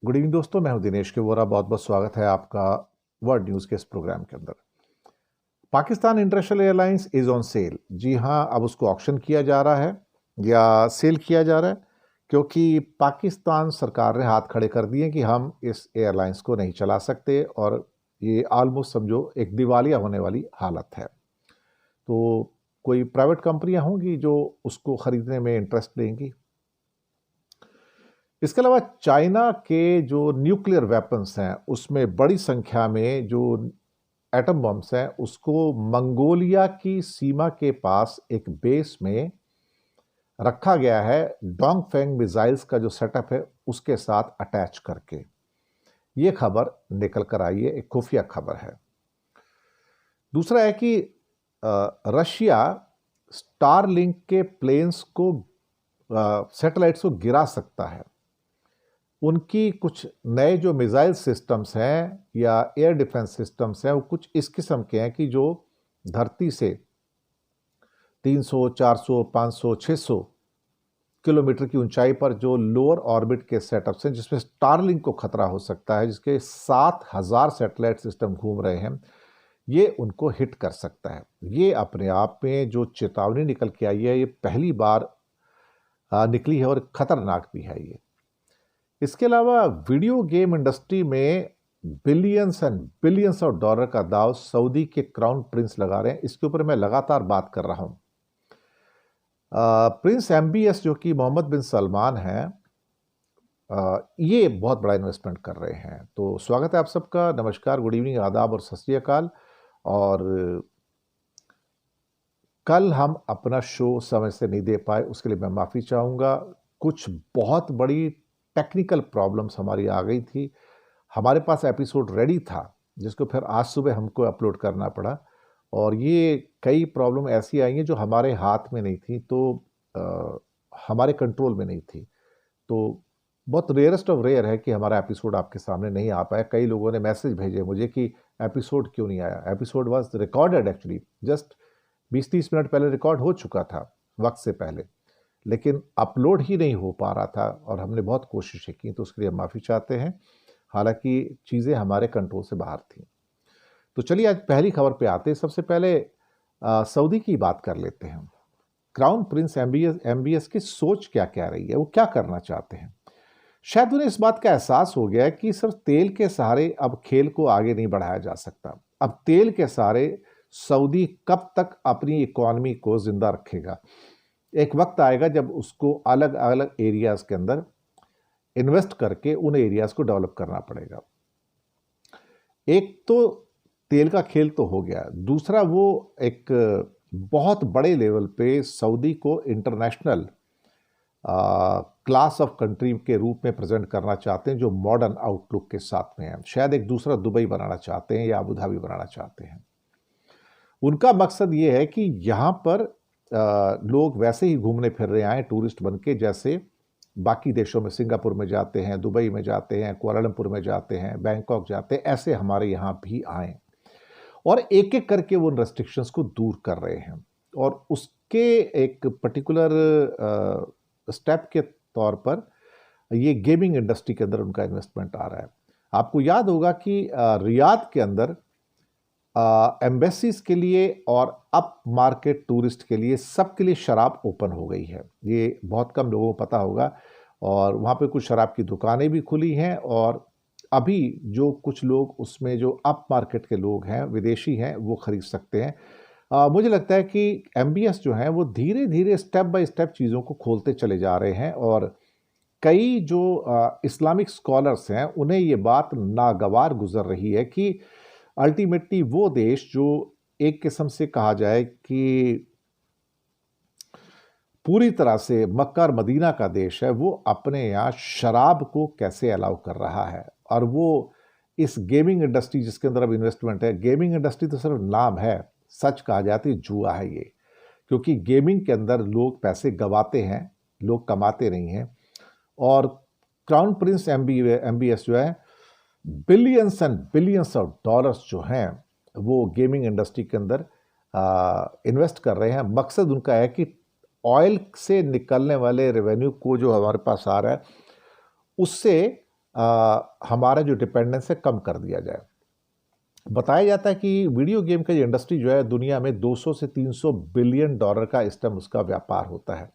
Good evening दोस्तों, मैं हूं दिनेश के वोरा। बहुत बहुत स्वागत है आपका वर्ल्ड न्यूज़ के इस प्रोग्राम के अंदर। Pakistan international airlines is on sale. जी हां, अब उसको ऑक्शन किया जा रहा है या सेल किया जा रहा है, क्योंकि पाकिस्तान सरकार ने हाथ खड़े कर दिए कि हम इस एयरलाइंस को नहीं चला सकते और ये ऑलमोस्ट समझो एक दिवालिया होने वाली हालत है। तो कोई प्राइवेट कंपनियां होंगी जो उसको खरीदने में इंटरेस्ट लेंगी। इसके अलावा चाइना के जो न्यूक्लियर वेपन्स हैं उसमें बड़ी संख्या में जो एटम बम्स हैं उसको मंगोलिया की सीमा के पास एक बेस में रखा गया है, डोंगफेंग मिसाइल्स का जो सेटअप है उसके साथ अटैच करके। ये खबर निकल कर आई है, एक खुफिया खबर है। दूसरा है कि रशिया स्टारलिंक के प्लेन्स को, सैटेलाइट्स को गिरा सकता है। उनकी कुछ नए जो मिसाइल सिस्टम्स हैं या एयर डिफेंस सिस्टम्स हैं वो कुछ इस किस्म के हैं कि जो धरती से 300, 400, 500, 600 किलोमीटर की ऊंचाई पर जो लोअर ऑर्बिट के सेटअप्स हैं जिसमें स्टारलिंक को खतरा हो सकता है, जिसके 7,000 सैटेलाइट सिस्टम घूम रहे हैं, ये उनको हिट कर सकता है। ये अपने आप में जो चेतावनी निकल के आई है, ये पहली बार निकली है और खतरनाक भी है ये। इसके अलावा वीडियो गेम इंडस्ट्री में billions and billions of dollar का दाव सऊदी के क्राउन प्रिंस लगा रहे हैं। इसके ऊपर मैं लगातार बात कर रहा हूं। प्रिंस एमबीएस जो कि मोहम्मद बिन सलमान हैं, ये बहुत बड़ा इन्वेस्टमेंट कर रहे हैं। तो स्वागत है आप सबका। नमस्कार, गुड इवनिंग, आदाब और सत श्री अकाल। और कल हम अपना शो समय से नहीं दे पाए, उसके लिए मैं माफ़ी चाहूँगा। कुछ बहुत बड़ी टेक्निकल प्रॉब्लम्स हमारी आ गई थी। हमारे पास एपिसोड रेडी था जिसको फिर आज सुबह हमको अपलोड करना पड़ा, और ये कई प्रॉब्लम ऐसी आई हैं जो हमारे हाथ में नहीं थी, तो हमारे कंट्रोल में नहीं थी। तो बहुत रेयरेस्ट ऑफ रेयर है कि हमारा एपिसोड आपके सामने नहीं आ पाया। कई लोगों ने मैसेज भेजे मुझे कि एपिसोड क्यों नहीं आया। Episode was recorded actually, just 20-30 minute पहले रिकॉर्ड हो चुका था, वक्त से पहले, लेकिन अपलोड ही नहीं हो पा रहा था और हमने बहुत कोशिशें की, तो उसके लिए माफ़ी चाहते हैं। हालांकि चीज़ें हमारे कंट्रोल से बाहर थी। तो चलिए आज पहली खबर पे आते हैं। सबसे पहले सऊदी की बात कर लेते हैं। क्राउन प्रिंस एमबीएस की सोच क्या क्या रही है, वो क्या करना चाहते हैं। शायद उन्हें इस बात का एहसास हो गया है कि सिर्फ तेल के सहारे अब खेल को आगे नहीं बढ़ाया जा सकता। अब तेल के सहारे सऊदी कब तक अपनी इकोनॉमी को जिंदा रखेगा। एक वक्त आएगा जब उसको अलग अलग एरियाज के अंदर इन्वेस्ट करके उन एरियाज को डेवलप करना पड़ेगा। एक तो तेल का खेल तो हो गया, दूसरा वो एक बहुत बड़े लेवल पे सऊदी को इंटरनेशनल क्लास ऑफ कंट्री के रूप में प्रेजेंट करना चाहते हैं, जो मॉडर्न आउटलुक के साथ में है। शायद एक दूसरा दुबई बनाना चाहते हैं या अबू धाबी बनाना चाहते हैं। उनका मकसद ये है कि यहाँ पर लोग वैसे ही घूमने फिर रहे आए टूरिस्ट बन के, जैसे बाकी देशों में सिंगापुर में जाते हैं, दुबई में जाते हैं, कुआलालंपुर में जाते हैं, बैंकॉक जाते हैं, ऐसे हमारे यहाँ भी आए और एक एक करके वो रेस्ट्रिक्शंस को दूर कर रहे हैं। और उसके एक पर्टिकुलर स्टेप के तौर पर ये गेमिंग इंडस्ट्री के अंदर उनका इन्वेस्टमेंट आ रहा है। आपको याद होगा कि रियाद के अंदर एम्बेसीज के लिए और अप मार्केट टूरिस्ट के लिए सबके लिए शराब ओपन हो गई है। ये बहुत कम लोगों को पता होगा। और वहाँ पे कुछ शराब की दुकानें भी खुली हैं, और अभी जो कुछ लोग उसमें जो अप मार्केट के लोग हैं, विदेशी हैं, वो खरीद सकते हैं। मुझे लगता है कि एमबीएस जो है वो धीरे धीरे स्टेप बाय स्टेप चीज़ों को खोलते चले जा रहे हैं, और कई जो इस्लामिक स्कॉलर्स हैं उन्हें ये बात नागवार गुजर रही है कि अल्टीमेटली वो देश जो एक किस्म से कहा जाए कि पूरी तरह से मक्का और मदीना का देश है, वो अपने यहाँ शराब को कैसे अलाउ कर रहा है। और वो इस गेमिंग इंडस्ट्री जिसके अंदर अब इन्वेस्टमेंट है, गेमिंग इंडस्ट्री तो सिर्फ नाम है, सच कहा जाती जुआ है ये। क्योंकि गेमिंग के अंदर लोग पैसे गवाते हैं, लोग कमाते नहीं हैं। और क्राउन प्रिंस एमबीएस जो है billions and billions of dollars जो हैं वो गेमिंग इंडस्ट्री के अंदर इन्वेस्ट कर रहे हैं। मकसद उनका है कि ऑयल से निकलने वाले रेवेन्यू को जो हमारे पास आ रहा है उससे हमारा जो डिपेंडेंस है कम कर दिया जाए। बताया जाता है कि वीडियो गेम का ये इंडस्ट्री जो है दुनिया में 200 से 300 बिलियन डॉलर का इस टाइम उसका व्यापार होता है।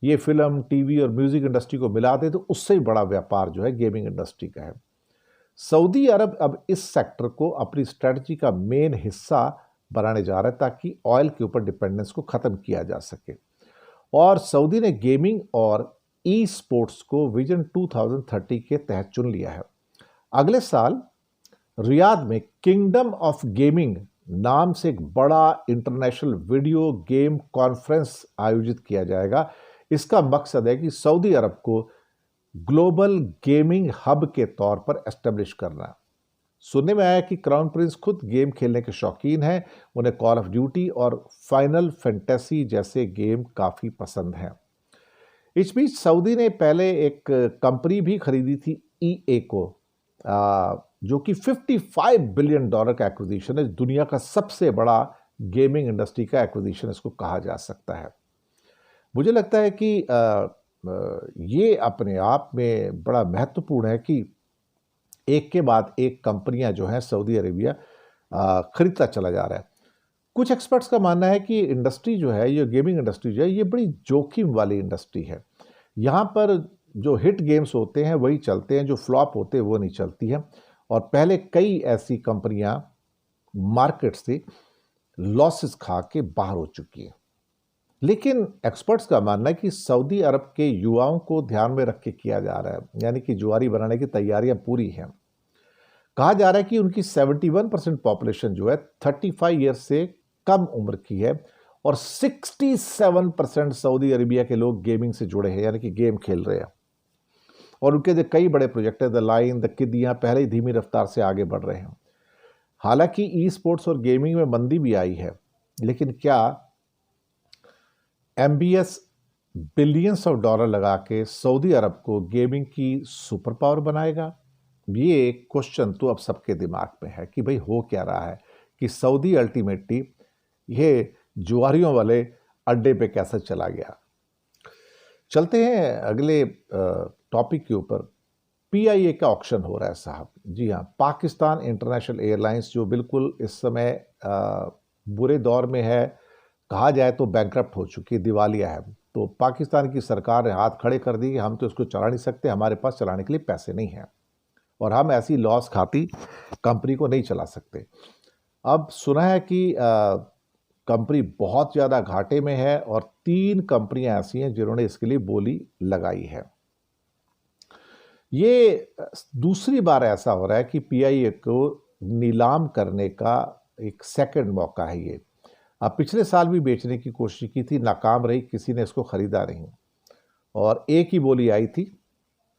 ये फिल्म, टीवी और म्यूजिक इंडस्ट्री को मिला दे तो उससे भी बड़ा व्यापार जो है गेमिंग इंडस्ट्री का है। सऊदी अरब अब इस सेक्टर को अपनी स्ट्रेटजी का मेन हिस्सा बनाने जा रहा है ताकि ऑयल के ऊपर डिपेंडेंस को खत्म किया जा सके। और सऊदी ने गेमिंग और ई स्पोर्ट्स को विजन 2030 के तहत चुन लिया है। अगले साल रियाद में किंगडम ऑफ गेमिंग नाम से एक बड़ा इंटरनेशनल वीडियो गेम कॉन्फ्रेंस आयोजित किया जाएगा। इसका मकसद है कि सऊदी अरब को ग्लोबल गेमिंग हब के तौर पर एस्टेब्लिश करना। सुनने में आया कि क्राउन प्रिंस खुद गेम खेलने के शौकीन हैं। उन्हें कॉल ऑफ ड्यूटी और फाइनल फैंटेसी जैसे गेम काफ़ी पसंद हैं। इस बीच सऊदी ने पहले एक कंपनी भी खरीदी थी ईए को, जो कि 55 बिलियन डॉलर का एक्विजिशन है। दुनिया का सबसे बड़ा गेमिंग इंडस्ट्री का एक्विजिशन इसको कहा जा सकता है। मुझे लगता है कि ये अपने आप में बड़ा महत्वपूर्ण है कि एक के बाद एक कंपनियां जो हैं सऊदी अरेबिया खरीदता चला जा रहा है। कुछ एक्सपर्ट्स का मानना है कि इंडस्ट्री जो है, ये गेमिंग इंडस्ट्री जो है, ये बड़ी जोखिम वाली इंडस्ट्री है। यहाँ पर जो हिट गेम्स होते हैं वही चलते हैं, जो फ्लॉप होते हैं वो नहीं चलती हैं। और पहले कई ऐसी कंपनियां मार्केट से लॉसेस खा के बाहर हो चुकी हैं। लेकिन एक्सपर्ट्स का मानना है कि सऊदी अरब के युवाओं को ध्यान में रख के किया जा रहा है, यानी कि जुआरी बनाने की तैयारियां पूरी हैं। कहा जा रहा है कि उनकी 71% पॉपुलेशन जो है 35 ईयर से कम उम्र की है और 67% सऊदी अरेबिया के लोग गेमिंग से जुड़े हैं, यानी कि गेम खेल रहे हैं। और उनके जो कई बड़े प्रोजेक्ट है, द लाइन, द किड, यहाँ पहले ही धीमी रफ्तार से आगे बढ़ रहे हैं। हालांकि ई स्पोर्ट्स और गेमिंग में मंदी भी आई है, लेकिन क्या एमबीएस बिलियंस ऑफ डॉलर लगा के सऊदी अरब को गेमिंग की सुपर पावर बनाएगा? ये क्वेश्चन तो अब सबके दिमाग में है कि भाई हो क्या रहा है, कि सऊदी अल्टीमेटली ये जुआरियों वाले अड्डे पे कैसे चला गया। चलते हैं अगले टॉपिक के ऊपर। पीआईए का ऑक्शन हो रहा है साहब। जी हाँ, पाकिस्तान इंटरनेशनल एयरलाइंस जो बिल्कुल इस समय बुरे दौर में है, कहा जाए तो बैंकरप्ट हो चुकी है, दिवालिया है। तो पाकिस्तान की सरकार ने हाथ खड़े कर दी कि हम तो इसको चला नहीं सकते, हमारे पास चलाने के लिए पैसे नहीं हैं और हम ऐसी लॉस खाती कंपनी को नहीं चला सकते। अब सुना है कि कंपनी बहुत ज़्यादा घाटे में है और 3 कंपनियां ऐसी हैं जिन्होंने इसके लिए बोली लगाई है। ये दूसरी बार ऐसा हो रहा है कि पीआईए को नीलाम करने का एक सेकंड मौका है ये। अब पिछले साल भी बेचने की कोशिश की थी, नाकाम रही, किसी ने इसको खरीदा नहीं और एक ही बोली आई थी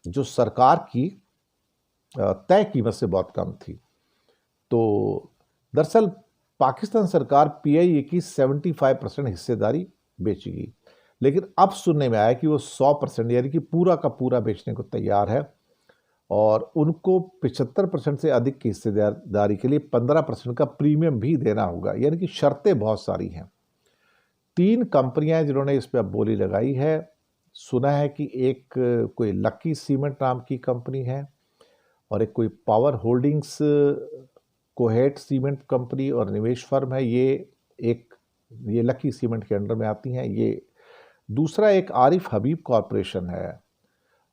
जो सरकार की तय कीमत से बहुत कम थी। तो दरअसल पाकिस्तान सरकार पीआईए की 75% हिस्सेदारी बेचेगी, लेकिन अब सुनने में आया कि वो 100% यानी कि पूरा का पूरा बेचने को तैयार है और उनको 75% से अधिक की हिस्सेदारी के लिए 15% का प्रीमियम भी देना होगा, यानी कि शर्तें बहुत सारी हैं। 3 कंपनियां जिन्होंने इस पर अब बोली लगाई है, सुना है कि एक कोई लकी सीमेंट नाम की कंपनी है और एक कोई पावर होल्डिंग्स कोहेट सीमेंट कंपनी और निवेश फर्म है। ये लकी सीमेंट के अंडर में आती हैं। ये दूसरा एक आरिफ हबीब कॉरपोरेशन है,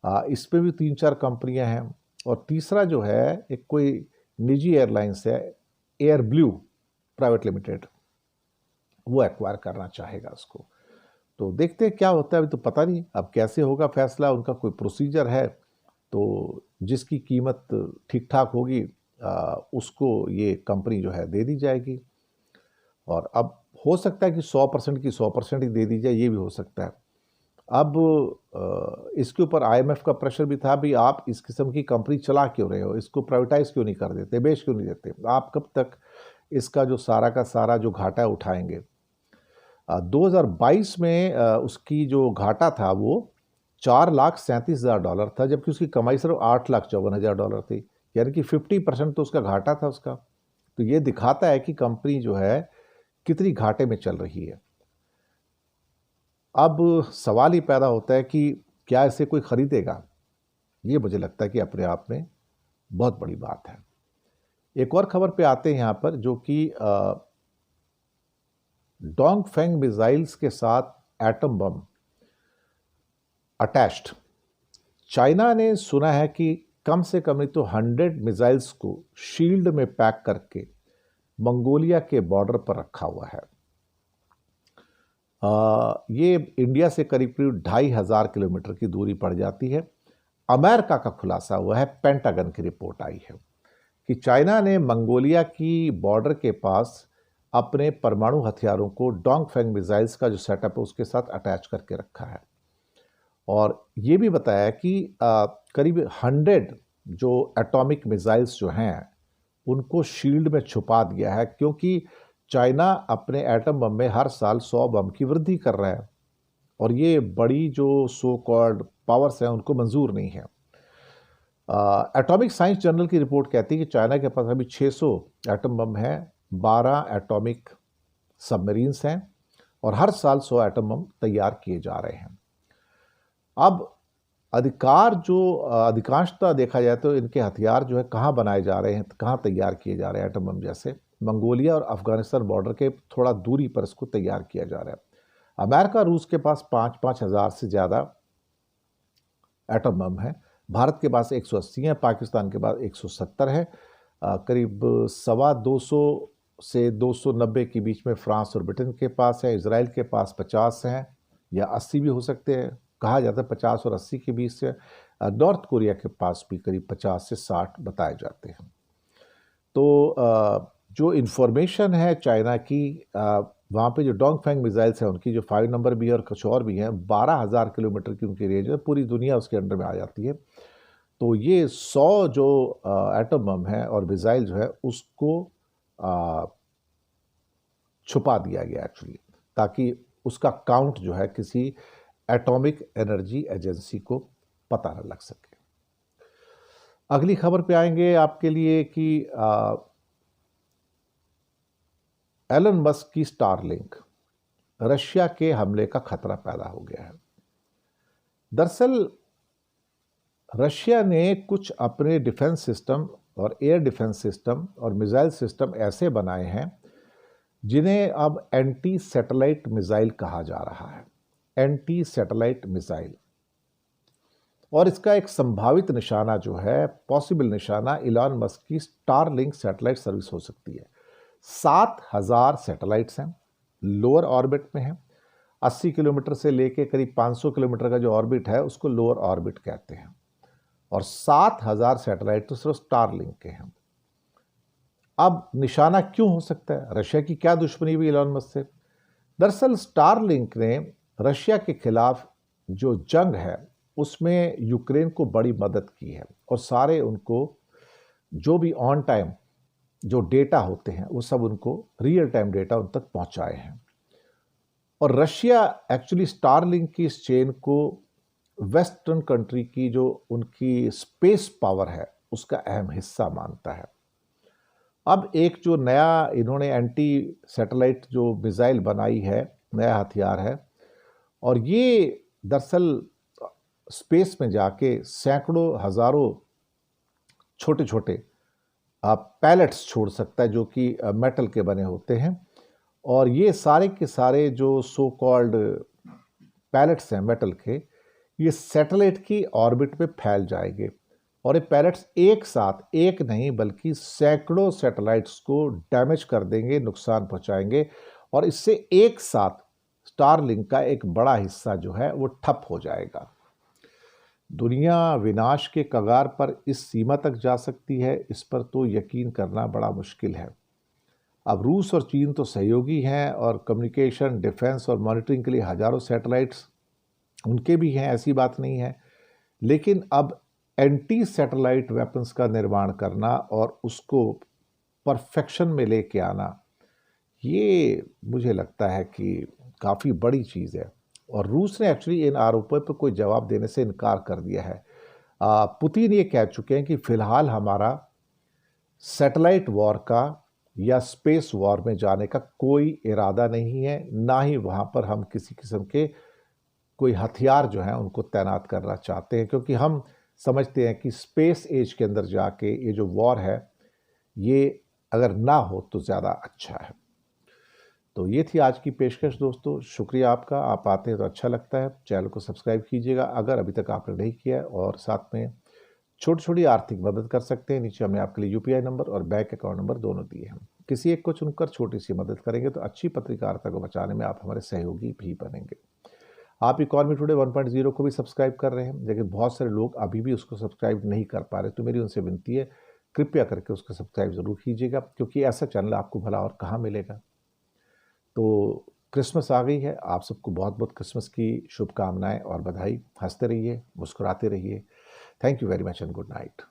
इस पे भी 3-4 कंपनियां हैं और तीसरा जो है एक कोई निजी एयरलाइंस है, एयर ब्लू प्राइवेट लिमिटेड, वो एक्वायर करना चाहेगा उसको। तो देखते हैं क्या होता है, अभी तो पता नहीं अब कैसे होगा फैसला। उनका कोई प्रोसीजर है, तो जिसकी कीमत ठीक ठाक होगी उसको ये कंपनी जो है दे दी जाएगी। और अब हो सकता है कि 100% की 100% ही दे दी जाए, ये भी हो सकता है। अब इसके ऊपर आईएमएफ का प्रेशर भी था, भी आप इस किस्म की कंपनी चला क्यों रहे हो, इसको प्राइवेटाइज क्यों नहीं कर देते, बेच क्यों नहीं देते, आप कब तक इसका जो सारा का सारा जो घाटा उठाएंगे। 2022 में उसकी जो घाटा था वो $4,37,000 था, जबकि उसकी कमाई सिर्फ $8,54,000 थी, यानी कि 50% तो उसका घाटा था उसका। तो ये दिखाता है कि कंपनी जो है कितनी घाटे में चल रही है। अब सवाल ही पैदा होता है कि क्या इसे कोई खरीदेगा। ये मुझे लगता है कि अपने आप में बहुत बड़ी बात है। एक और खबर पे आते हैं यहाँ पर, जो कि डोंगफेंग मिसाइल्स के साथ एटम बम अटैच्ड। चाइना ने सुना है कि कम से कम नहीं तो 100 मिसाइल्स को शील्ड में पैक करके मंगोलिया के बॉर्डर पर रखा हुआ है। ये इंडिया से करीब करीब 2500 किलोमीटर की दूरी पड़ जाती है। अमेरिका का खुलासा हुआ है, पेंटागन की रिपोर्ट आई है कि चाइना ने मंगोलिया की बॉर्डर के पास अपने परमाणु हथियारों को डोंगफेंग मिसाइल्स का जो सेटअप है उसके साथ अटैच करके रखा है। और ये भी बताया कि करीब 100 जो एटॉमिक मिसाइल्स जो हैं उनको शील्ड में छुपा दिया है, क्योंकि चाइना अपने एटम बम में हर साल 100 बम की वृद्धि कर रहा है और ये बड़ी जो सो कॉल्ड पावर्स हैं उनको मंजूर नहीं है। एटॉमिक साइंस जर्नल की रिपोर्ट कहती है कि चाइना के पास अभी 600 एटम बम है, 12 एटॉमिक सबमरीन्स हैं और हर साल 100 एटम बम तैयार किए जा रहे हैं। अब अधिकांशतः देखा जाए तो इनके हथियार जो है कहाँ बनाए जा रहे हैं, कहाँ तैयार किए जा रहे हैं, एटम बम जैसे मंगोलिया और अफगानिस्तान बॉर्डर के थोड़ा दूरी पर इसको तैयार किया जा रहा है। अमेरिका रूस के पास 5-5 हज़ार से ज़्यादा एटम बम है, भारत के पास 180 है, पाकिस्तान के पास 170 है, करीब 225 से 290 के बीच में फ्रांस और ब्रिटेन के पास है, इजराइल के पास 50 हैं या 80 भी हो सकते हैं, कहा जाता है 50 और 80 के बीच से। नॉर्थ कोरिया के पास भी करीब 50 से 60 बताए जाते हैं। तो जो इन्फॉर्मेशन है चाइना की, वहाँ पे जो डोंगफेंग मिसाइल्स हैं उनकी जो 5 नंबर भी है और कुछ और भी हैं, 12,000 किलोमीटर की उनकी रेंज है, पूरी दुनिया उसके अंडर में आ जाती है। तो ये 100 जो एटम बम है और मिसाइल जो है उसको छुपा दिया गया एक्चुअली, ताकि उसका काउंट जो है किसी एटॉमिक एनर्जी एजेंसी को पता न लग सके। अगली खबर पे आएंगे आपके लिए कि एलन मस्क की स्टारलिंक, रशिया के हमले का खतरा पैदा हो गया है। दरअसल रशिया ने कुछ अपने डिफेंस सिस्टम और एयर डिफेंस सिस्टम और मिसाइल सिस्टम ऐसे बनाए हैं जिन्हें अब एंटी सैटेलाइट मिसाइल कहा जा रहा है, एंटी सैटेलाइट मिसाइल। और इसका एक संभावित निशाना जो है, पॉसिबल निशाना, इलॉन मस्क की स्टारलिंक सैटेलाइट सर्विस हो सकती है। 7,000 सैटेलाइट्स हैं, लोअर ऑर्बिट में हैं। 80 किलोमीटर से लेके करीब 500 किलोमीटर का जो ऑर्बिट है उसको लोअर ऑर्बिट कहते हैं, और 7,000 सैटेलाइट तो सिर्फ स्टारलिंक के हैं। अब निशाना क्यों हो सकता है? रशिया की क्या दुश्मनी हुई इलॉन मस्क से? दरअसल स्टारलिंक ने रशिया के खिलाफ जो जंग है उसमें यूक्रेन को बड़ी मदद की है, और सारे उनको जो भी ऑन टाइम जो डेटा होते हैं वो सब उनको रियल टाइम डेटा उन तक पहुंचाए हैं। और रशिया एक्चुअली स्टारलिंक की इस चेन को वेस्टर्न कंट्री की जो उनकी स्पेस पावर है उसका अहम हिस्सा मानता है। अब एक जो नया इन्होंने एंटी सैटेलाइट जो मिसाइल बनाई है, नया हथियार है, और ये दरअसल स्पेस में जाके सैकड़ों हजारों छोटे छोटे पैलेट्स छोड़ सकता है जो कि मेटल के बने होते हैं, और ये सारे के सारे जो सो कॉल्ड पैलेट्स हैं मेटल के, ये सैटेलाइट की ऑर्बिट में फैल जाएंगे, और ये पैलेट्स एक साथ, एक नहीं बल्कि सैकड़ों सैटेलाइट्स को डैमेज कर देंगे, नुकसान पहुंचाएंगे, और इससे एक साथ स्टारलिंक का एक बड़ा हिस्सा जो है वो ठप हो जाएगा। दुनिया विनाश के कगार पर इस सीमा तक जा सकती है, इस पर तो यकीन करना बड़ा मुश्किल है। अब रूस और चीन तो सहयोगी हैं और कम्युनिकेशन, डिफेंस और मॉनिटरिंग के लिए हजारों सैटेलाइट्स उनके भी हैं, ऐसी बात नहीं है। लेकिन अब एंटी सैटेलाइट वेपन्स का निर्माण करना और उसको परफेक्शन में लेके आना, ये मुझे लगता है कि काफ़ी बड़ी चीज़ है। और रूस ने एक्चुअली इन आरोपों पर कोई जवाब देने से इनकार कर दिया है। पुतिन ये कह चुके हैं कि फिलहाल हमारा सैटेलाइट वॉर का या स्पेस वॉर में जाने का कोई इरादा नहीं है, ना ही वहाँ पर हम किसी किस्म के कोई हथियार जो हैं उनको तैनात करना चाहते हैं, क्योंकि हम समझते हैं कि स्पेस एज के अंदर जाके ये जो वॉर है ये अगर ना हो तो ज़्यादा अच्छा है। तो ये थी आज की पेशकश दोस्तों, शुक्रिया आपका। आप आते हैं तो अच्छा लगता है। चैनल को सब्सक्राइब कीजिएगा अगर अभी तक आपने नहीं किया है, और साथ में छोटी-छोटी आर्थिक मदद कर सकते हैं। नीचे हमने आपके लिए यूपीआई नंबर और बैंक अकाउंट नंबर दोनों दिए हैं। किसी एक को चुनकर छोटी-सी मदद करेंगे तो अच्छी पत्रकारिता को बचाने में आप हमारे सहयोगी भी बनेंगे। आप इकॉनमी टुडे 1.0 को भी सब्सक्राइब कर रहे हैं, लेकिन बहुत सारे लोग अभी भी उसको सब्सक्राइब नहीं कर पा रहे, तो मेरी उनसे विनती है, कृपया करके उसको सब्सक्राइब ज़रूर कीजिएगा, क्योंकि ऐसा चैनल आपको भला और कहाँ मिलेगा। तो क्रिसमस आ गई है, आप सबको बहुत-बहुत क्रिसमस की शुभकामनाएँ और बधाई। हँसते रहिए, मुस्कुराते रहिए। Thank you very much and good night.